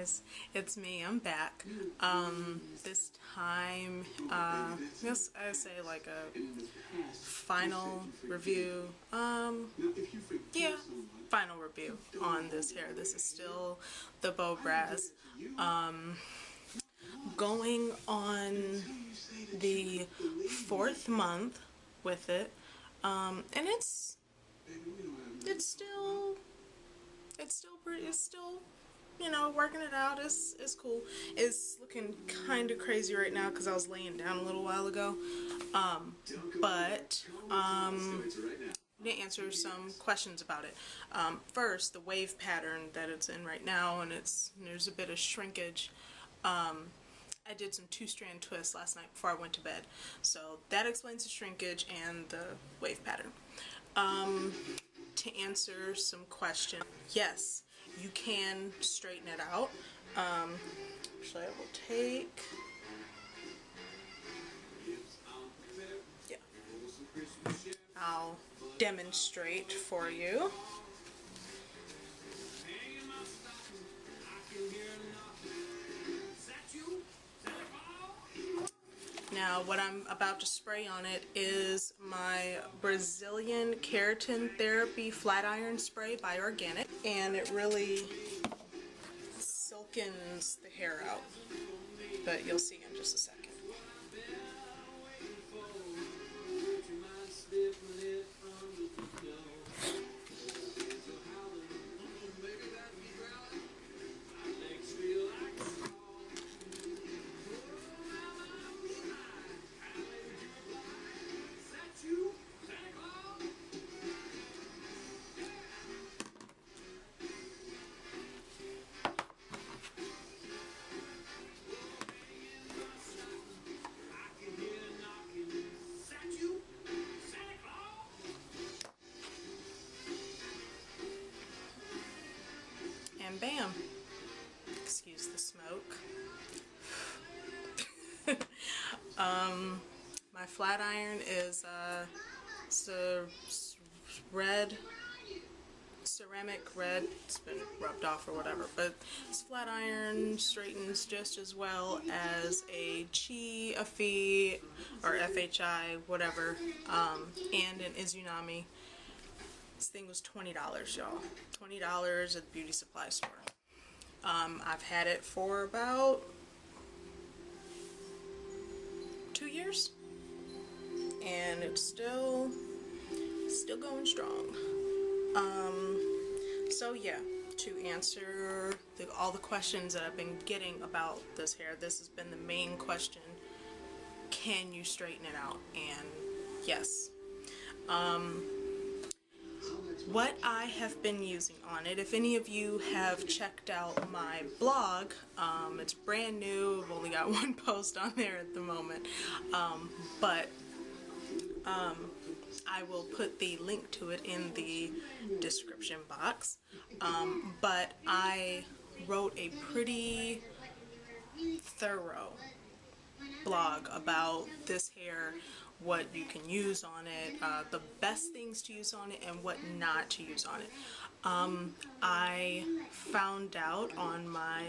guys, it's me. I'm back. This time, yes, I say like a final review. Yeah, final review on this hair. This is still the BoBraz. Going on the 4th month with it, and it's still you know, working it out. Is cool. It's looking kind of crazy right now because I was laying down a little while ago. But to answer some questions about it. First, the wave pattern that it's in right now, and there's a bit of shrinkage. I did some 2-strand twists last night before I went to bed, so that explains the shrinkage and the wave pattern. To answer some questions, yes, you can straighten it out. Actually, I will take, yeah, I'll demonstrate for you. Now, what I'm about to spray on it is my Brazilian Keratin Therapy Flat Iron Spray by Organic, and it really silkens the hair out, but you'll see in just a second. And bam! Excuse the smoke. My flat iron is it's a red, ceramic red. It's been rubbed off or whatever, but this flat iron straightens just as well as a Chi, a Fi, or FHI, whatever, and an Izunami. This thing was $20, y'all. $20 at the beauty supply store. I've had it for about 2 years, and it's still going strong. So yeah, to answer all the questions that I've been getting about this hair, this has been the main question: can you straighten it out? And yes. What I have been using on it, if any of you have checked out my blog, it's brand new. I've only got one post on there at the moment, but I will put the link to it in the description box. But I wrote a pretty thorough blog about this hair, what you can use on it, the best things to use on it, and what not to use on it. I found out on my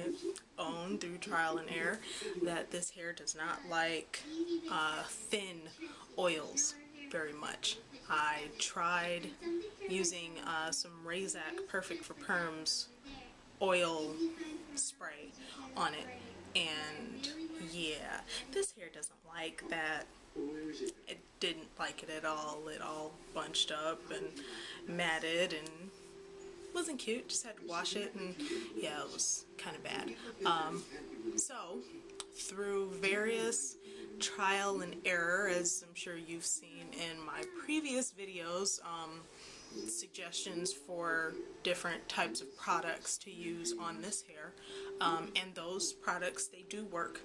own through trial and error that this hair does not like thin oils very much. I tried using some Razak Perfect for Perms oil spray on it, and yeah, this hair doesn't like that. It didn't like it at all. It all bunched up and matted and wasn't cute. Just had to wash it, and yeah, it was kind of bad. So through various trial and error, as I'm sure you've seen in my previous videos, suggestions for different types of products to use on this hair, and those products, they do work.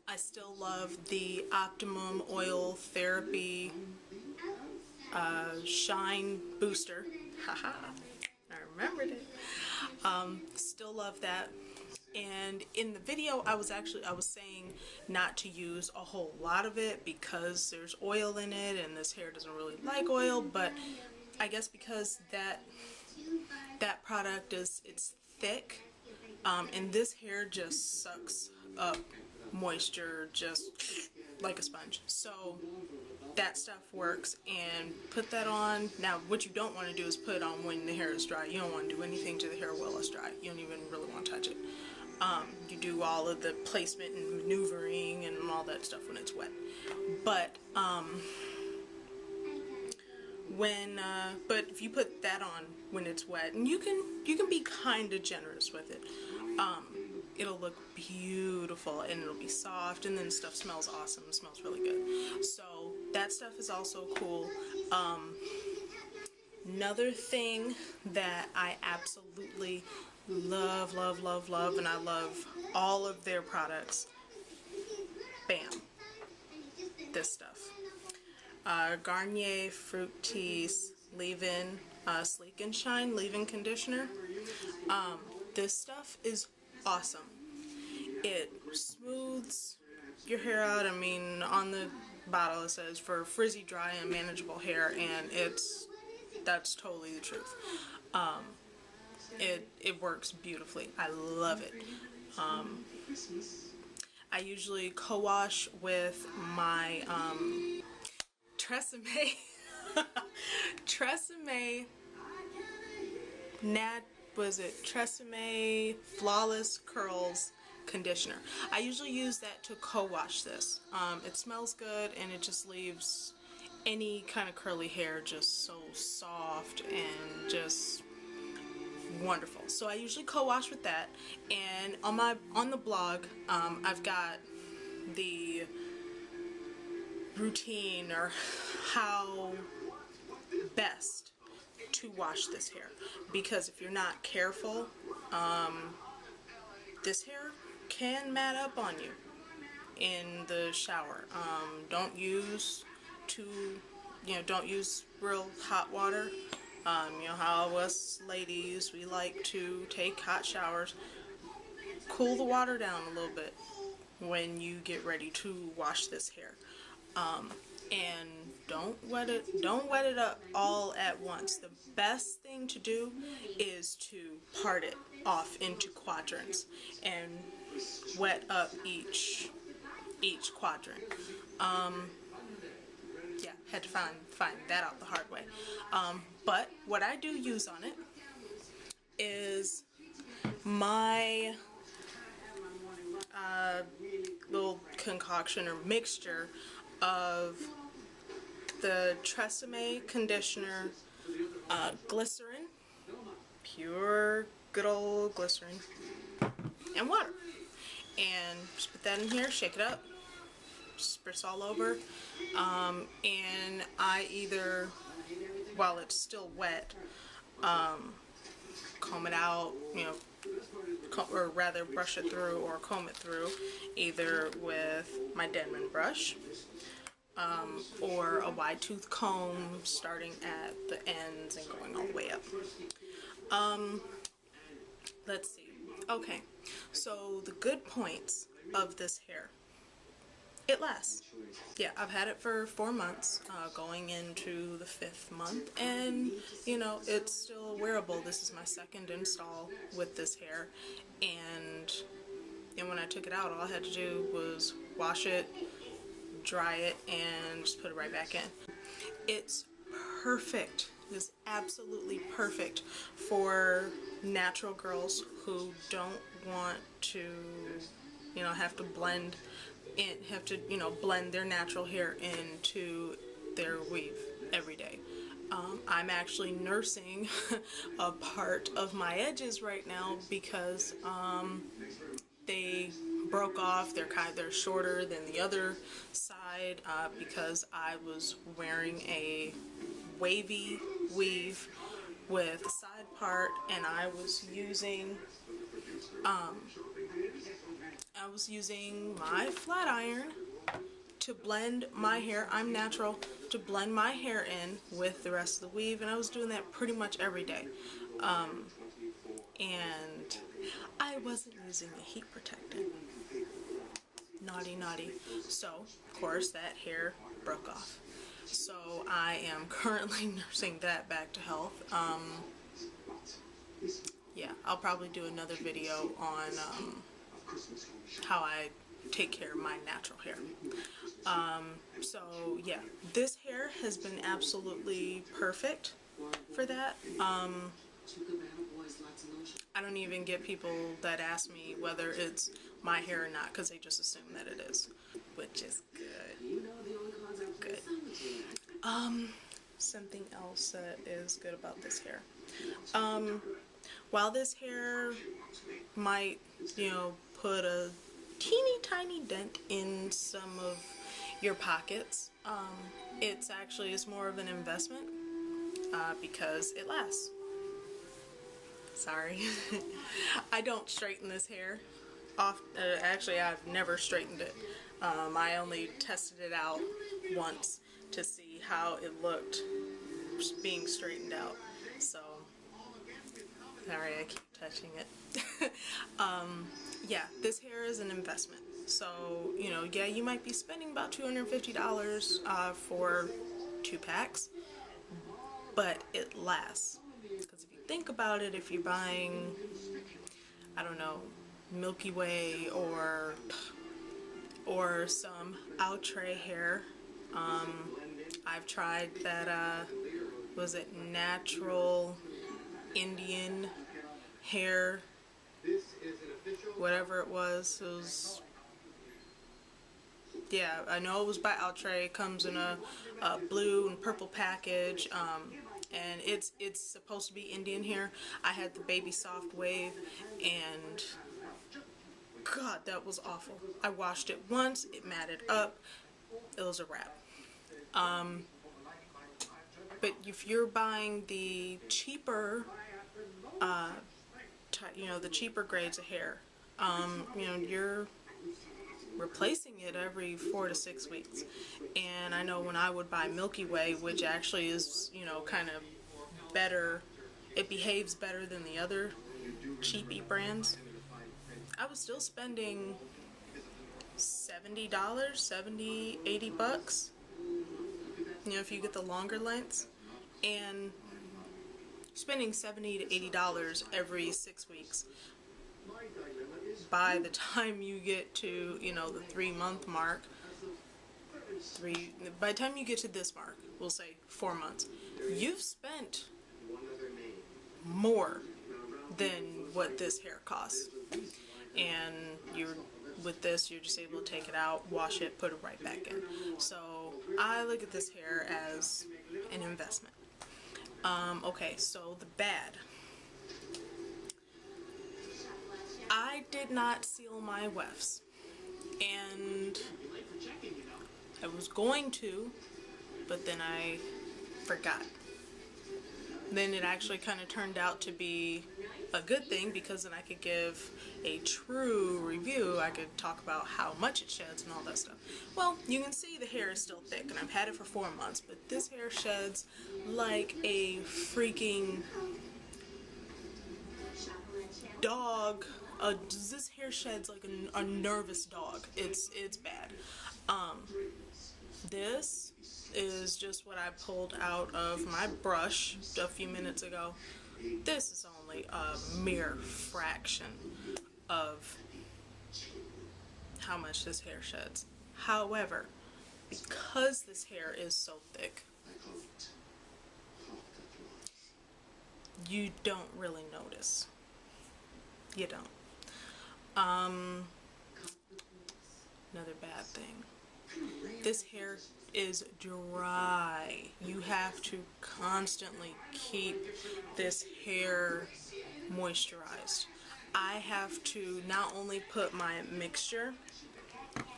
I still love the Optimum Oil Therapy Shine Booster. Haha, I remembered it. Still love that. And in the video, I was saying not to use a whole lot of it because there's oil in it, and this hair doesn't really like oil. But I guess because that product it's thick, and this hair just sucks up moisture just like a sponge. So that stuff works, and put that on. Now what you don't want to do is put it on when the hair is dry. You don't want to do anything to the hair while it's dry. You don't even really want to touch it. You do all of the placement and maneuvering and all that stuff when it's wet. But but if you put that on when it's wet, and you can be kind of generous with it, it'll look beautiful, and it'll be soft, and then stuff smells awesome. It smells really good. So that stuff is also cool. Another thing that I absolutely love, and I love all of their products. Bam. This stuff. Garnier Fructis Leave-In Sleek and Shine Leave-In Conditioner. This stuff is awesome. It smooths your hair out. I mean, on the bottle it says for frizzy, dry, and manageable hair, and that's totally the truth. It works beautifully. I love it. I usually co-wash with my Tresemme Tresemme Flawless Curls conditioner. I usually use that to co-wash this. It smells good, and it just leaves any kind of curly hair just so soft and just wonderful. So I usually co-wash with that, and on the blog I've got the routine, or how best to wash this hair, because if you're not careful, this hair can mat up on you in the shower. Don't use real hot water. You know how us ladies, we like to take hot showers. Cool the water down a little bit when you get ready to wash this hair. And don't wet it up all at once. The best thing to do is to part it off into quadrants and wet up each quadrant. Yeah, had to find that out the hard way. But what I do use on it is my little concoction or mixture of the Tresemme conditioner, glycerin, pure good old glycerin, and water. And just put that in here, shake it up, spritz all over, and I either, while it's still wet, comb it out, or rather brush it through or comb it through, either with my Denman brush, or a wide tooth comb starting at the ends and going all the way up. Let's see. Okay, so the good points of this hair. It lasts. Yeah, I've had it for 4 months, going into the 5th month, and it's still wearable. This is my 2nd install with this hair, and when I took it out, all I had to do was wash it, dry it, and just put it right back in. It's perfect. It's absolutely perfect for natural girls who don't want to, have to blend their natural hair into their weave every day. I'm actually nursing a part of my edges right now because they broke off. They're shorter than the other side because I was wearing a wavy weave with a side part, and I was using my flat iron to blend my hair. I'm natural, to blend my hair in with the rest of the weave, and I was doing that pretty much every day. And I wasn't using a heat protectant. Naughty, naughty. So, of course, that hair broke off. So I am currently nursing that back to health. yeah, I'll probably do another video on how I take care of my natural hair. So yeah, this hair has been absolutely perfect for that. I don't even get people that ask me whether it's my hair or not because they just assume that it is, which is good. Good. Something else that is good about this hair. While this hair might, put a teeny tiny dent in some of your pockets, it's actually is more of an investment because it lasts. Sorry. I don't straighten this hair off. Actually, I've never straightened it. I only tested it out once to see how it looked being straightened out. So, sorry, I keep touching it. Yeah, this hair is an investment. So, yeah, you might be spending about $250 for 2 packs, but it lasts. Because if you think about it, if you're buying, I don't know, Milky Way or some outre hair, I've tried that, was it natural Indian hair, whatever it was. Yeah, I know it was by Outre. It comes in a blue and purple package, and it's supposed to be Indian hair. I had the Baby Soft Wave, and God, that was awful. I washed it once, it matted up, it was a wrap. But if you're buying the cheaper, the cheaper grades of hair, you're replacing it every 4 to 6 weeks. And I know when I would buy Milky Way, which actually is, kind of better, it behaves better than the other cheapy brands, I was still spending $70, $80, if you get the longer lengths, and spending $70 to $80 every 6 weeks. By the time you get to, the 3-month mark, by the time you get to this mark, we'll say 4 months, you've spent more than what this hair costs. And with this, you're just able to take it out, wash it, put it right back in. So I look at this hair as an investment. Okay, so the bad. I did not seal my wefts, and I was going to, but then I forgot. Then it actually kind of turned out to be a good thing, because then I could give a true review. I could talk about how much it sheds and all that stuff. Well, you can see the hair is still thick, and I've had it for 4 months, but this hair sheds like a freaking dog. This hair sheds like a nervous dog. It's bad. This is just what I pulled out of my brush a few minutes ago. This is only a mere fraction of how much this hair sheds. However, because this hair is so thick, you don't really notice. You don't. Another bad thing. This hair is dry. You have to constantly keep this hair moisturized. I have to not only put my mixture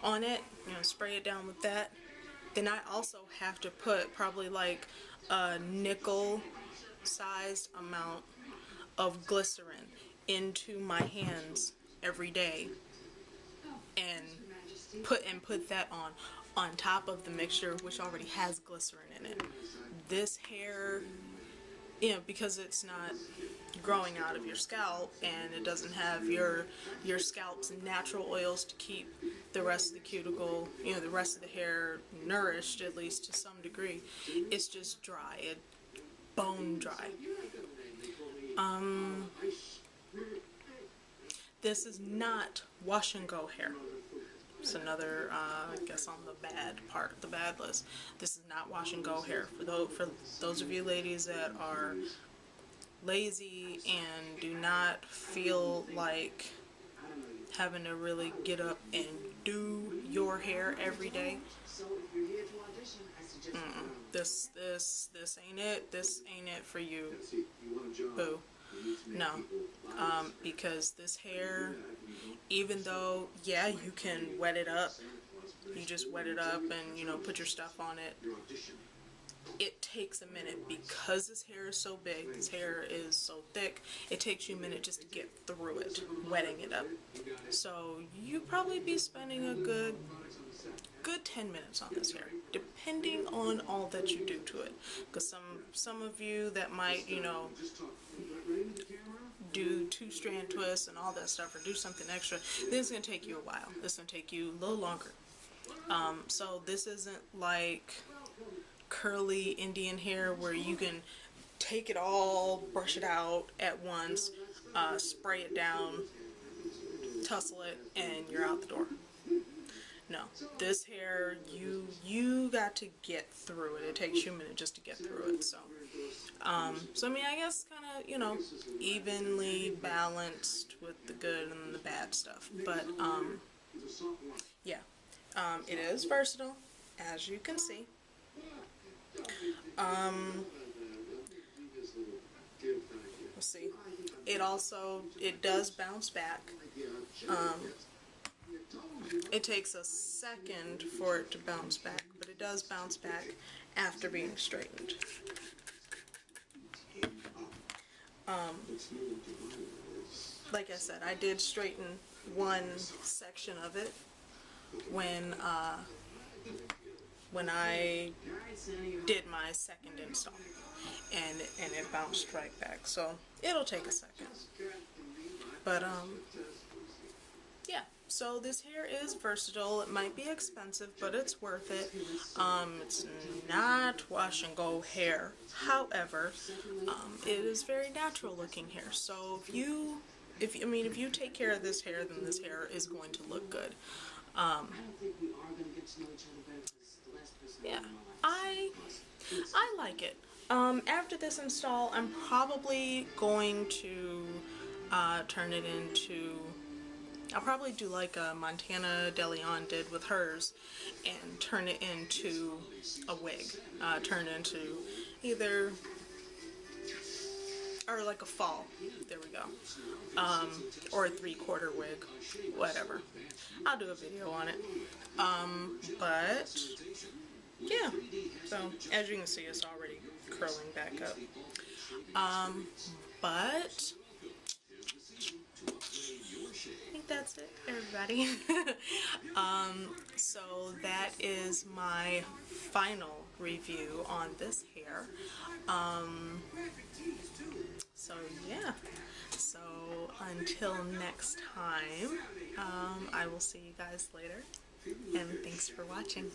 on it, spray it down with that, then I also have to put probably like a nickel sized amount of glycerin into my hands every day, and put that on top of the mixture, which already has glycerin in it. This hair, because it's not growing out of your scalp, and it doesn't have your scalp's natural oils to keep the rest of the cuticle, the rest of the hair nourished, at least to some degree. It's just dry, bone dry. This is not wash and go hair. It's another, I guess, on the bad list. This is not wash and go hair. For those of you ladies that are lazy and do not feel like having to really get up and do your hair every day, this ain't it. This ain't it for you, boo. No, because this hair, even though, yeah, you can wet it up, you just wet it up and, you know, put your stuff on it, it takes a minute because this hair is so big, this hair is so thick, it takes you a minute just to get through it, wetting it up. So you probably be spending a good 10 minutes on this hair, depending on all that you do to it. Because some of you that might, you know, do 2-strand twists and all that stuff, or do something extra, this is going to take you a while. This is going to take you a little longer. So this isn't like curly Indian hair where you can take it all, brush it out at once, spray it down, tussle it, and you're out the door. No, this hair, you got to get through it. It takes you a minute just to get through it. So I mean, I guess kind of, you know, evenly balanced with the good and the bad stuff. But yeah, it is versatile, as you can see. Let's see. It does bounce back. It takes a second for it to bounce back, but it does bounce back after being straightened. Like I said, I did straighten one section of it when I did my second install, and it bounced right back. So it'll take a second, but yeah. So this hair is versatile. It might be expensive, but it's worth it. It's not wash and go hair. However, it is very natural looking hair. So if you take care of this hair, then this hair is going to look good. Yeah, I like it. After this install, I'm probably going to turn it into, I'll probably do like Montana DeLeon did with hers, and turn it into a wig. Turn it into either, or like a fall, there we go, or a 3/4 wig, whatever. I'll do a video on it. But yeah, so as you can see, it's already curling back up. But I think that's it, everybody. So that is my final review on this hair. So yeah, so until next time, I will see you guys later, and thanks for watching.